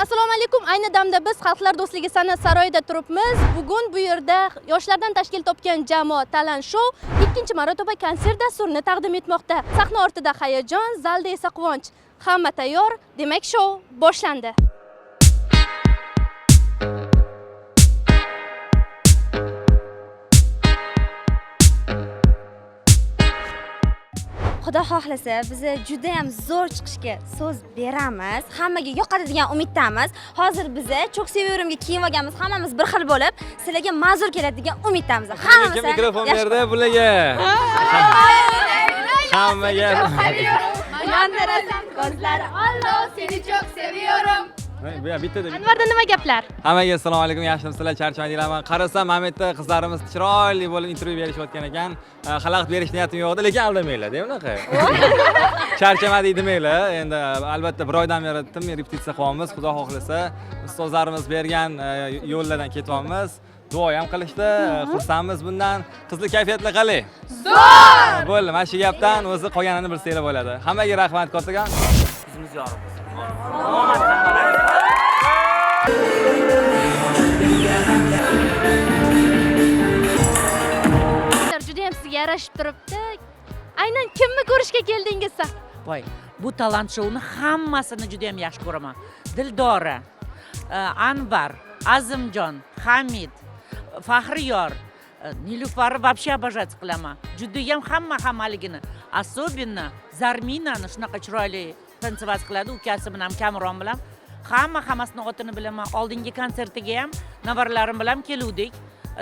Assalomu alaykum. Ayni damda biz Xalqlar do'stligi san'at saroyida turibmiz. Bugun bu yerda yoshlardan tashkil topgan jamoa Talant Show ikkinchi marotaba konsert dasturini taqdim etmoqda. Sahna ortida hayajon, zalda esa quvonch. Hamma tayyor, demak show boshlandi. Xudo xohlasa biz juda ham zo'r chiqishga so'z beramiz. Hammaga yoqadi degan umiddamiz. Hozir biz Çok seviyorumga kiyib olganmiz. Hammamiz bir xil bo'lib, sizlarga mazur keladi degan umiddamiz. Hammamiz mikrofon berdi bularga. Hammaga. Yondirasan ko'zlari. Alloh, seni çok seviyorum. Bittada. Anvarda nima gaplar? Hammaga assalomu alaykum, yaxshimisizlar, charchamaydilarman. Qarasam, Mametda qizlarimiz chiroyli bo'lib intervyu berishayotgan ekan. Xalaqit berish niyatim yo'q edi, lekin aldamanglar-da bunaqa. Charchamadik demanglar. Endi albatta bir oydan beri tim repetitsiya qilyapmiz. Xudo xohlasa, ustozlarimiz bergan yo'llardan ketyapmiz. Duo ham qilishdi. Xursandmiz bundan. Qizli kayfiyatlar qalay? Zo'r! Bo'ldi, mana shu gapdan o'zi qolganini bilsanglar bo'ladi. Hammaga rahmat kattakon. Bizimiz yorug' bo'lsin. Juda ham sizga yarashib turibdi. Aynan kimni ko'rishga keldingiz? Voy, bu Talant Show'ni hammasini juda ham yaxshi ko'raman. Dildora, Anvar, Azimjon, Hamid, Faxriyor, Nilufarni вообще обожать qilaman. Juda ham hammaligini, особенно Zarminani shunaqa chiroyli tansivat qiladi, ukasi bilan Kamron bilan. Hammasini otini bilaman. Oldingi konsertiga ham navarlarim bilan keluvdik.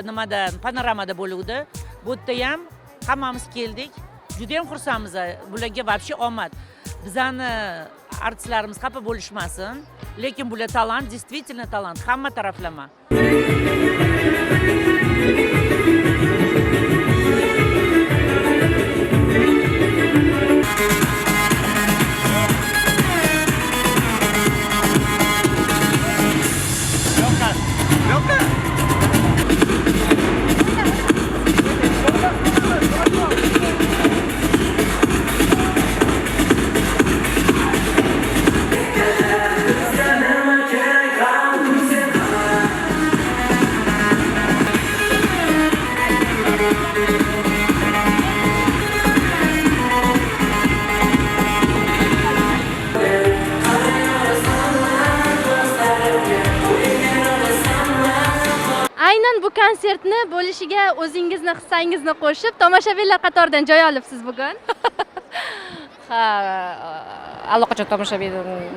Nimadan panoramada bo'luvdi. Bu yerda ham hammamiz keldik. Juda ham xursandmiz. Bularga вообще omad. Bizani artistlarimiz xafa bo'lishmasin, lekin bular talant, действительно talant, hamma taraflama. Aynan bu konsertni bo'lishiga o'zingizni hissangizni qo'shib, tomoshabinlar qatoridan joy olibsiz bugun. Ha, allaqachon tomoshabin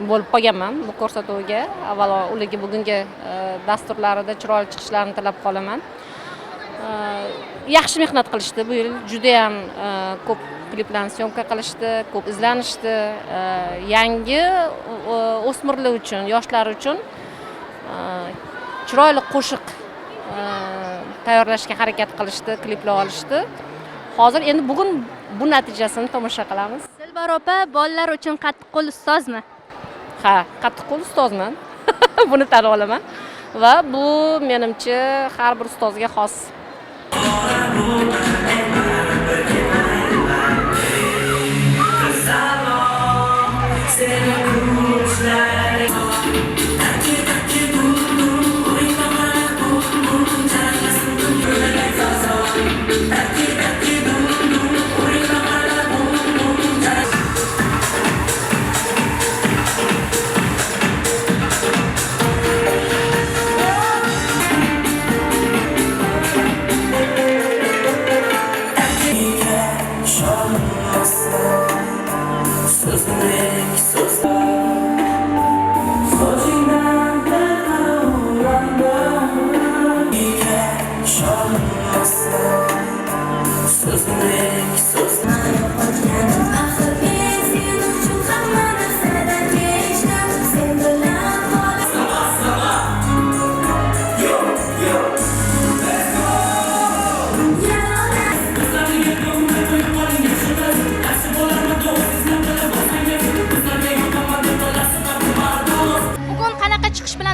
bo'lib qolganman bu ko'rsatuvga. Avvalo ularga bugungi dasturlarida chiroyli chiqishlarini tilab qolaman. Yaxshi mehnat qilishdi bu yil. Juda ham ko'p kliplarni syomka qilishdi, ko'p izlanishdi. Yangi o'smirlar uchun, yoshlar uchun chiroyli qo'shiq tayyorlashga harakat qilishdi, kliplar olishdi. Hozir endi bugun bu natijasini tomosha qilamiz. Dilbar opa bolalar uchun qattiqqo'l ustozmi? Ha, qattiqqo'l ustozman. Buni tan olaman va bu menimcha har bir ustozga xos.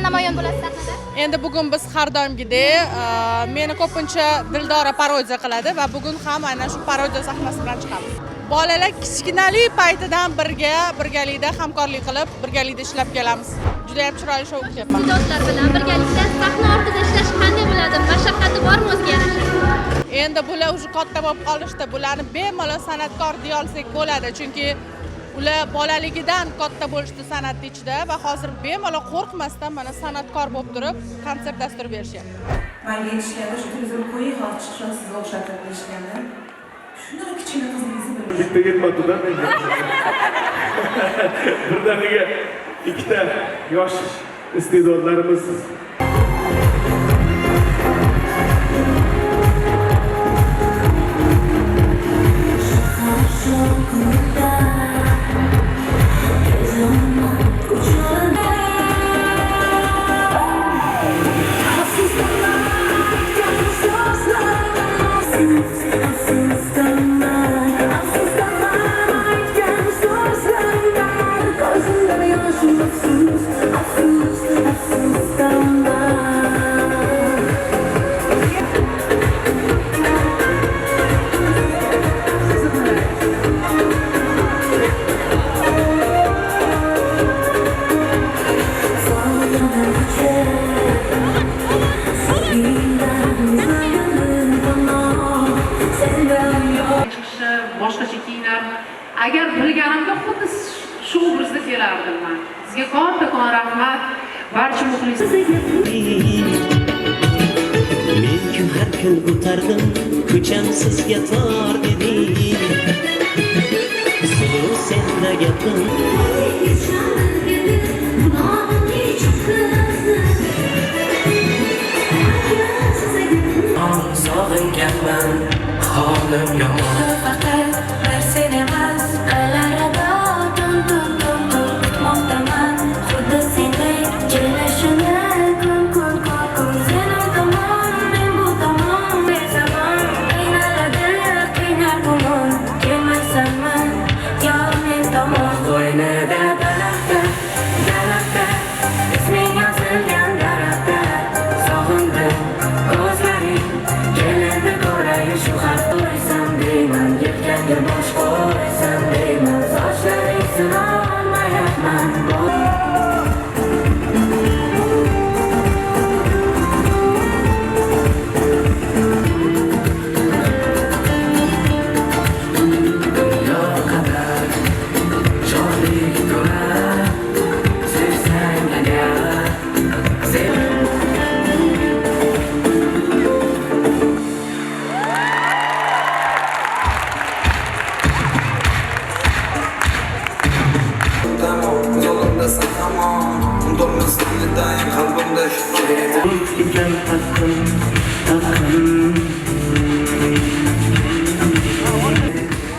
namoyon bo'lasiz sahnada? Endi bugun biz har doimgidek meni ko'pincha Dildora parodiya qiladi va bugun ham aynan shu parodiya sahnasi bilan chiqamiz. bolalar kichkinalik paytidan birgalikda hamkorlik qilib, birgalikda ishlab kelamiz. Juda ham chiroyli shou kutyapman. Ijodlar bilan birgalikda sahna ortida ishlash qanday bo'ladi? Mashaqqati bormi o'ziga yarasha? Endi bular уже katta bo'lib qolishdi. Bularni bemalol san'atkor deya olsak bo'ladi, chunki ular bolaligidan katta bo'lishdi san'at ichida va hozir bemalol qo'rqmasdan mana san'atkor bo'lib turib, konsert dasturi berishyapti. Menga aytishganda shu televizor qo'ying, hozir chiqishni sizga o'xshatib deyishganda. Shunday kichkina qizingizni bilib. Bitta ketmadidan menga. Birdaniga ikkita yosh iste'dodlarimiz boshqacha kiyinar. Agar bilganimda xuddi shu obrazda kelardim men. Sizga kattakon rahmat. Barcha muxlislarga. Men kim har kun o'tardim, ko'cham sizga tor dedim. Sulu senda gapim. Sog'inganman, holim yomon. Faqat bir sen emas, qallarida dum kutmoqdaman. Xuddi sendek kelishini kun sen tomon, men bu tomon. Bezaman, qiynaladi, qiynar gumon. Kelmaysanmi, yo men tomon. Qo'ynida daraxtda, isming yozilgan daraxtda. Sog'indim, ko'zlaring keladi ko'ray shu xat. Qo'ysam deyman, yelkangga bosh qo'ysam deyman. Sochlaring sinolmayapman.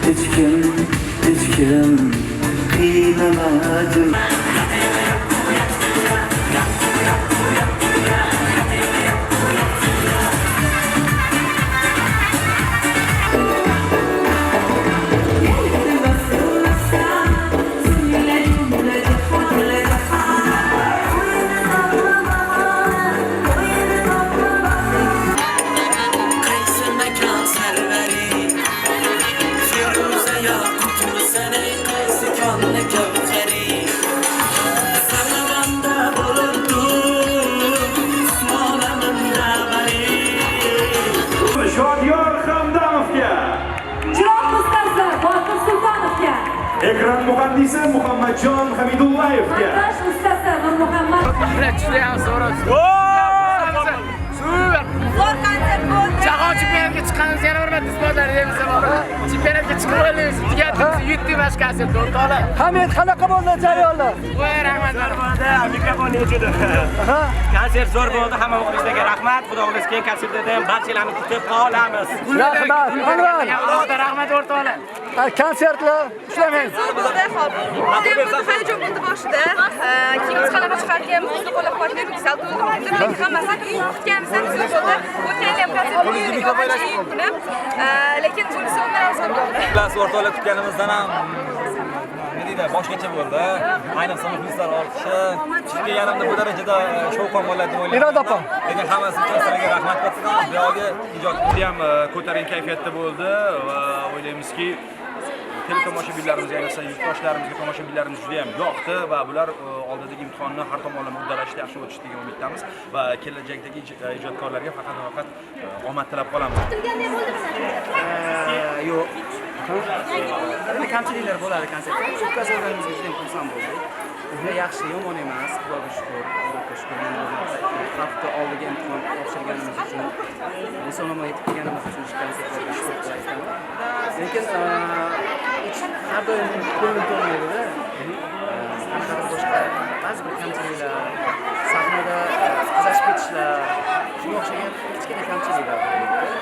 Hech kim qiynamadim. Shodiyor Hamdamovga, Chiroq ustasi Botir Sultonovga, ekran muhandisi Muhammadjon Hamidullayevga, montaj ustasi Nurmuhammad. Zo'r konsert bo'ldi. Jahon chempionatiga chiqqanimiz yana bir marta isbotladi deymiz bor. Chempionatga chiqib olamiz. Tugatdik, yutdik mana shu konsertni o'rtoqlar. Hamid, qanaqa bo'ldi jarayonlar? Voy rahmatlar. mikrofonni o'chirdi. Konsert zo'r bo'ldi. Hamma muxlislarga rahmat. Xudo xohlasa keyin konsertda ham barchalarni kutib qolamiz. Rahmat, Anvar. Xudoga rahmat o'rtoqlar. Konsertlar ishlamang. Hayajon bo'ldi boshida. Keyin qanaqa chiqargan, bizni qo'llab-quvvatlagan sal bo'ldi. Hammasi kutganimizdan ko'p bo'ldi. O'tgan ham konsert bo'ldi. Lekin bunisi undan afzal bo'ldi. Biz o'rtoqlar kutganimizdan ham nima deydi, boshqacha bo'ldi. Ayniqsa muxlislar olqishi chiqqanimda bu darajada shovqin bo'ladi deb o'yladim. Lekin hammasi uchun sizlarga rahmat aytaman. Bu yo'lgi ijod ham ko'tarinki kayfiyatda bo'ldi va o'ylaymizki teletomoshabinlarimiz, ayniqsa yurtdoshlarimizga tomoshabinlarimiz juda ham yoqdi va bular oldidagi imtihonni har tomonlama uddalashda yaxshi o'tishi degan umiddamiz va kelajakdagi ijodkorlarga faqat va faqat omad tilab qolamiz. Kutilganday bo'ldimi? Yo'q. Kamchiliklar bo'ladi konsertda. O'tkazganimizga juda ham xursand bo'ldik. Yaxshi, yomon emas, Xudoga shukr. Allohga shukr. Hafta oldiga imtihon topshirganimiz uchun, insonoma yetib kelganimiz uchun shu konsertlarga shukr qilayapman. Lekin har doim ko'ngil to'lmaydi-da. Boshqa ba'zi bir kamchiliklar, sahnada qizashib ketishlar, shunga o'xshagan kichkina kamchiliklar bor.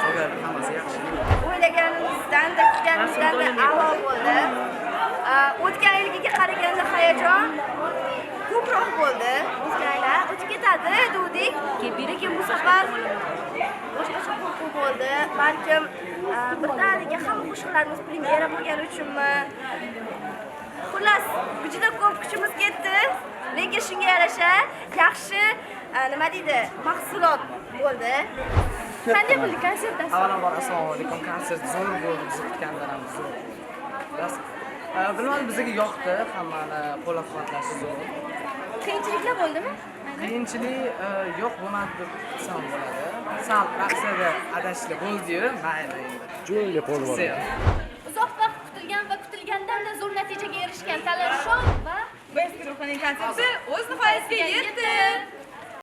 Qolganlar hammasi yaxshi. O'ylaganimizdan, kutganimizdan a'lo bo'ldi. O'tgan yilgiga qaraganda hayajon ko'proq bo'ldi. O'zgalar o'tib ketadi dedik. Lekin bu safar boshqacha qo'rquv bo'ldi. Balkim birdaniga hamma qo'shiqlarimiz premyera bo'lgani uchunmi? Xullas, juda ko'p kuchimiz ketdi. Lekin shunga yarasha yaxshi nima deydi, mahsulot bo'ldi. Qanday bo'ldi konsertdan? Avvalambor assalomu alaykum. Konsert zo'r bo'ldi, biz kutgandan ham zo'r. Bas bilmadim, bizga yoqdi, hammani qo'llab-quvvatlashi zo'r. Qiyinchiliklar bo'ldimi? Qiyinchilik yo'q bo'lmadi deb desam bo'ladi. Sal raqslarda adashishlar bo'ldi-yu, mayli endi. Jo'yga qo'l bor. Uzoq vaqt kutilgan va kutilgandan zo'r natijaga erishgan talent show va Best guruhining konserti o'z nihoyasiga yetdi.